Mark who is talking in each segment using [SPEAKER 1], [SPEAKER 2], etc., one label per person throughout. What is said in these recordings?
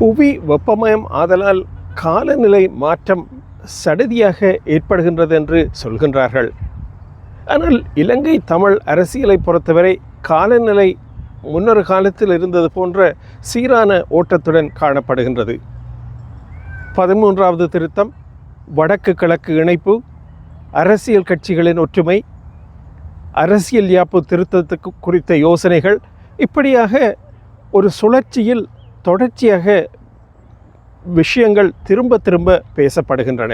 [SPEAKER 1] புவி வெப்பமயம் ஆதலால் காலநிலை மாற்றம் சடதியாக ஏற்படுகின்றது என்று சொல்கின்றார்கள். ஆனால் இலங்கை தமிழ் அரசியலை பொறுத்தவரை காலநிலை முன்னொரு காலத்தில் இருந்தது போன்ற சீரான ஓட்டத்துடன் காணப்படுகின்றது. 13வது திருத்தம், வடக்கு கிழக்கு இணைப்பு, அரசியல் கட்சிகளின் ஒற்றுமை, அரசியல் யாப்பு திருத்தத்துக்கு குறித்த யோசனைகள், இப்படியாக ஒரு சுழற்சியில் தொடர்ச்சியாக விஷயங்கள் திரும்ப திரும்ப பேசப்படுகின்றன.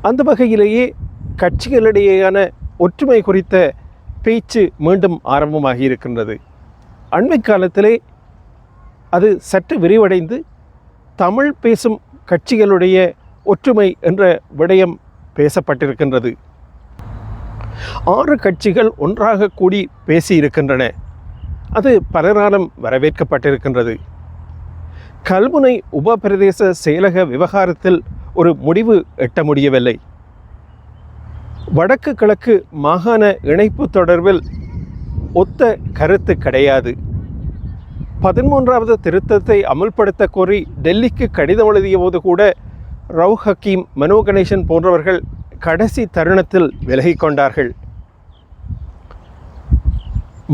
[SPEAKER 1] அந்த வகையிலேயே கட்சிகளிடையேயான ஒற்றுமை குறித்த பேச்சு மீண்டும் ஆரம்பமாகி இருக்கின்றது. அண்மை காலத்திலே அது சற்று விரிவடைந்து தமிழ் பேசும் கட்சிகளுடைய ஒற்றுமை என்ற விடயம் பேசப்பட்டிருக்கின்றது. 6 கட்சிகள் ஒன்றாக கூடி பேசியிருக்கின்றன. அது பலராலும் வரவேற்கப்பட்டிருக்கின்றது. கல்முனை உபபிரதேச செயலக விவகாரத்தில் ஒரு முடிவு எட்ட முடியவில்லை. வடக்கு கிழக்கு மாகாண இணைப்பு தொடர்பில் ஒத்த கருத்து கிடையாது. 13வது திருத்தத்தை அமுல்படுத்த கோரி டெல்லிக்கு கடிதம் எழுதிய போது கூட ரவு ஹக்கீம், மனோ கணேசன் போன்றவர்கள் கடைசி தருணத்தில் விலகிக் கொண்டார்கள்.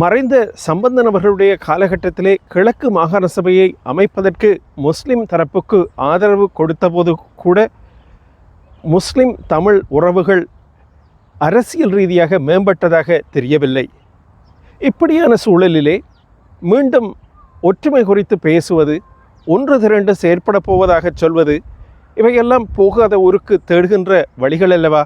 [SPEAKER 1] மறைந்த சம்பந்தன் அவர்களுடைய காலகட்டத்திலே கிழக்கு மாகாண சபையை அமைப்பதற்கு முஸ்லிம் தரப்புக்கு ஆதரவு கொடுத்தபோது கூட முஸ்லிம் தமிழ் உறவுகள் அரசியல் ரீதியாக மேம்பட்டதாக தெரியவில்லை. இப்படியான சூழலிலே மீண்டும் ஒற்றுமை குறித்து பேசுவது, ஒன்று திரண்டு செயற்பட போவதாக சொல்வது, இவையெல்லாம் போகாத ஊருக்கு தேடுகின்ற வழிகள் அல்லவா?